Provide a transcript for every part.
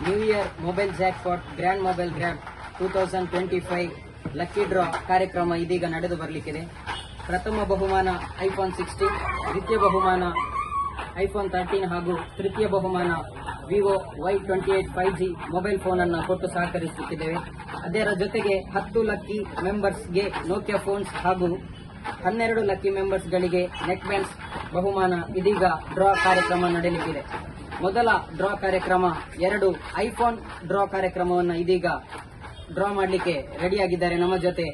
New year mobile jackpot grand mobile grab 2025 lucky draw ಕಾರ್ಯಕ್ರಮ ಇದೀಗ ನಡೆದು ಬರಲಿಕ್ಕಿದೆ. ಪ್ರಥಮ ಬಹುಮಾನ ಐಫೋನ್ 16, ದ್ವಿತೀಯ ಬಹುಮಾನ ಐಫೋನ್ 13 ಹಾಗೂ ತೃತೀಯ ಬಹುಮಾನ Vivo Y28 5G mobile phone ಅನ್ನು ಕೊಟ್ಟು ಸಹಕರಿಸುತ್ತಿದ್ದೇವೆ. ಅದರ ಜೊತೆಗೆ 10 ಲಕ್ಕಿ ಮೆಂಬರ್ಸ್ಗೆ ನೋಕಿಯಾ ಫೋನ್ಸ್ ಹಾಗೂ 12 ಲಕ್ಕಿ ಮೆಂಬರ್ಸ್ಗಳಿಗೆ ನೆಕ್ ಬ್ಯಾಂಡ್ಸ್ ಬಹುಮಾನ ಇದೀಗ ಡ್ರಾ ಕಾರ್ಯಕ್ರಮ ನಡೆಯಲಿಕ್ಕಿದೆ. ಮೊದಲ ಡ್ರಾ ಕಾರ್ಯಕ್ರಮ 2 ಐಫೋನ್ ಡ್ರಾ ಕಾರ್ಯಕ್ರಮವನ್ನು ಇದೀಗ ಡ್ರಾ ಮಾಡಲಿಕ್ಕೆ ರೆಡಿಯಾಗಿದ್ದಾರೆ. ನಮ್ಮ ಜೊತೆ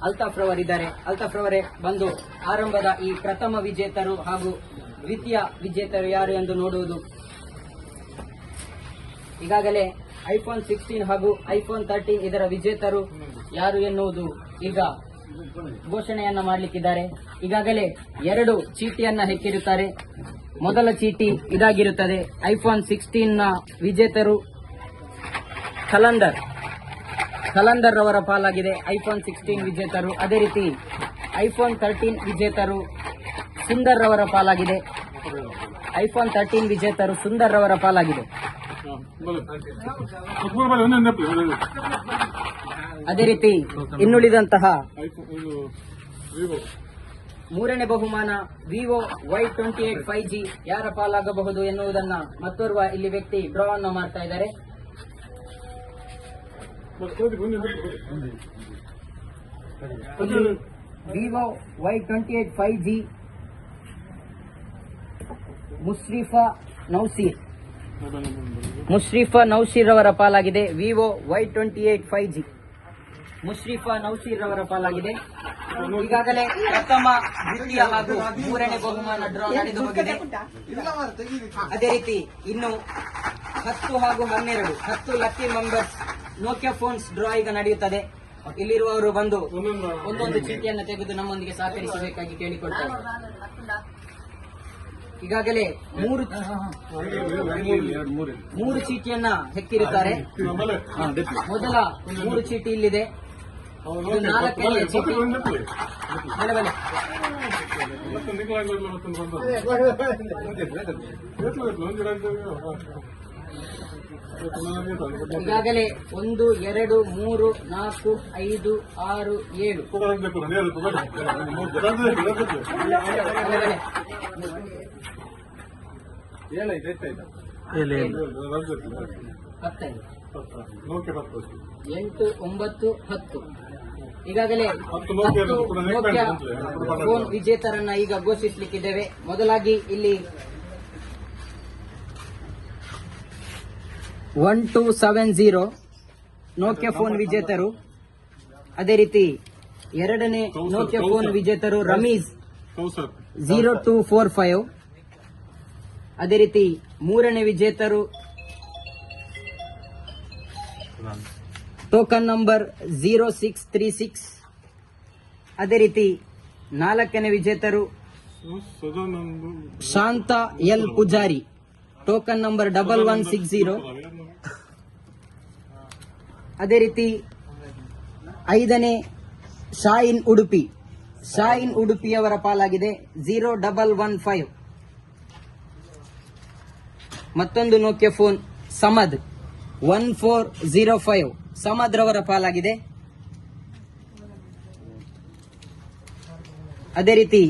ಅಲ್ತಾಫ್ ರವರ್ ಇದ್ದಾರೆ. ಅಲ್ತಾಫ್ ರವರೇ, ಬಂದು ಆರಂಭದ ಈ ಪ್ರಥಮ ವಿಜೇತರು ಹಾಗೂ ದ್ವಿತೀಯ ವಿಜೇತರು ಯಾರು ಎಂದು ನೋಡುವುದು. ಈಗಾಗಲೇ ಐಫೋನ್ 16 ಹಾಗೂ ಐಫೋನ್ 13 ಇದರ ವಿಜೇತರು ಯಾರು ಎನ್ನುವುದು ಈಗ ಘೋಷಣೆಯನ್ನ ಮಾಡಲಿಕ್ಕಿದ್ದಾರೆ. ಈಗಾಗಲೇ 2 ಚೀಟಿಯನ್ನ ಹೆಕ್ಕಿರುತ್ತಾರೆ. ಮೊದಲ ಚೀಟಿ ಇದಾಗಿರುತ್ತದೆ. ಐಫೋನ್ 16 ನ ವಿಜೇತರು ಖಲಂದರ್ ರವರ ಪಾಲಾಗಿದೆ ಐಫೋನ್ 16 ವಿಜೇತರು. ಅದೇ ರೀತಿ ಐಫೋನ್ 13 ವಿಜೇತರು ಸುಂದರ್ ರವರ ಪಾಲಾಗಿದೆ. ಐಫೋನ್ 13 ವಿಜೇತರು ಸುಂದರ್ ರವರ ಪಾಲಾಗಿದೆ. ಅದೇ ರೀತಿ ಇನ್ನುಳಿದಂತಹ ಮೂರನೇ ಬಹುಮಾನ ವಿವೋ Y28 5G ಯಾರ ಪಾಲಾಗಬಹುದು ಎನ್ನುವುದನ್ನ ಮತ್ತೋರ್ವ ಇಲ್ಲಿ ವ್ಯಕ್ತಿ ಡ್ರಾ ಅನ್ನು ಮಾಡ್ತಾ ಇದ್ದಾರೆ. ವಿವೋ Y28 5G ಮುಷ್ರೀಫಾ ನೌಶೀರ್ ಅವರ ಪಾಲಾಗಿದೆ. ವಿವೋ Y28 5G ಮುಷ್ರೀಫಾ ನೌಶೀರ್ ಅವರ ಪಾಲಾಗಿದೆ. ಈಗಾಗಲೇ ಪ್ರಥಮ, ದ್ವಿತೀಯ ಹಾಗೂ ಮೂರನೇ ಬಹುಮಾನ ಡ್ರಾ ನಡೆದು ಹೋಗಿದೆ. ಅದೇ ರೀತಿ ಇನ್ನು 10 ಹಾಗೂ 10 lucky members Nokia phones draw ಈಗ ನಡೆಯುತ್ತದೆ. ಇಲ್ಲಿರುವವರು ಬಂದು ಒಂದೊಂದು ಚೀಟಿಯನ್ನು ತೆಗೆದು ನಮ್ಮೊಂದಿಗೆ ಸಹಕರಿಸಬೇಕಾಗಿ ಕೇಳಿಕೊಳ್ತಾರೆ. ಈಗಾಗಲೇ ಮೂರು ಚೀಟಿಯನ್ನ ಹೆಕ್ಕಿರುತ್ತಾರೆ. ಮೊದಲ 3 ಚೀಟಿ ಇಲ್ಲಿದೆ. ಇದು 4ನೇ ಚೀಟಿ. ಈಗಾಗಲೇ 1 2 3 4 5 6 7 8 9 10 ಈಗಾಗಲೇ 10 ನೋಕಿಯಾ ಫೋನ್ ವಿಜೇತರನ್ನ ಈಗ ಘೋಷಿಸಲಿಕ್ಕಿದ್ದೇವೆ. ಮೊದಲಾಗಿ ಇಲ್ಲಿ 1270 ನೋಕಿಯಾ ಫೋನ್ ವಿಜೇತರು. ಅದೇ ರೀತಿ ಎರಡನೇ ನೋಕಿಯಾ ಫೋನ್ ವಿಜೇತರು ರಮೀಜ್ 0245. ಅದೇ ರೀತಿ ಮೂರನೇ ವಿಜೇತರು ಟೋಕನ್ ನಂಬರ್ 0636. ಅದೇ ರೀತಿ 4ನೇ ವಿಜೇತರು ಶಾಂತ ಎಲ್ ಪೂಜಾರಿ, ಟೋಕನ್ ನಂಬರ್ 1160. ಅದೇ ರೀತಿ 5ನೇ ಶಾಯಿನ್ ಉಡುಪಿಯವರ ಪಾಲಾಗಿದೆ 0115. ಮತ್ತೊಂದು ನೋಕಿಯಾ ಫೋನ್ ಸಮದ್ 1405 ಸಮದ್ ರವರ ಪಾಲಾಗಿದೆ. ಅದೇ ರೀತಿ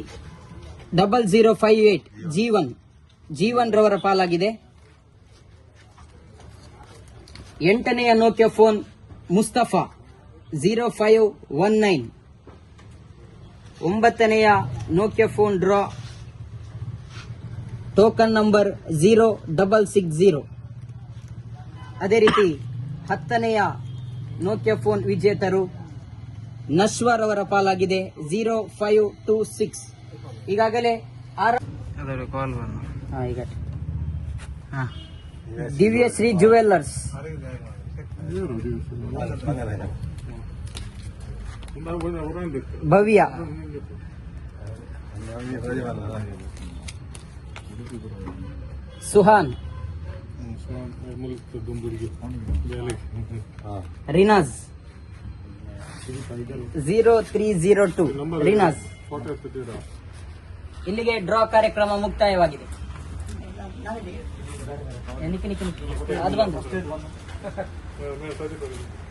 0058 ಜೀವನ್ ರವರ ಪಾಲಾಗಿದೆ. 8ನೆಯ ನೋಕಿಯಾ ಫೋನ್ ಮುಸ್ತಫಾ 0519. 9ನೆಯ Nokia phone draw token number 0660. ಅದೇ ರೀತಿ 10ನೆಯ ನೋಕಿಯಾ ಫೋನ್ ವಿಜೇತರು ನಶ್ವರ್ ಅವರ ಪಾಲಾಗಿದೆ 0526. ಈಗಾಗಲೇ ದಿವ್ಯಶ್ರೀ ಜುವೆಲ್ಲರ್ಸ್ ಭವ್ಯ, ಸುಹಾನ್, ರಿನಾಜ್ 0302 ರಿನಾಜ್. ಇಲ್ಲಿಗೆ ಡ್ರಾ ಕಾರ್ಯಕ್ರಮ ಮುಕ್ತಾಯವಾಗಿದೆ. ಅದು ಬಂದು मैं सच बोल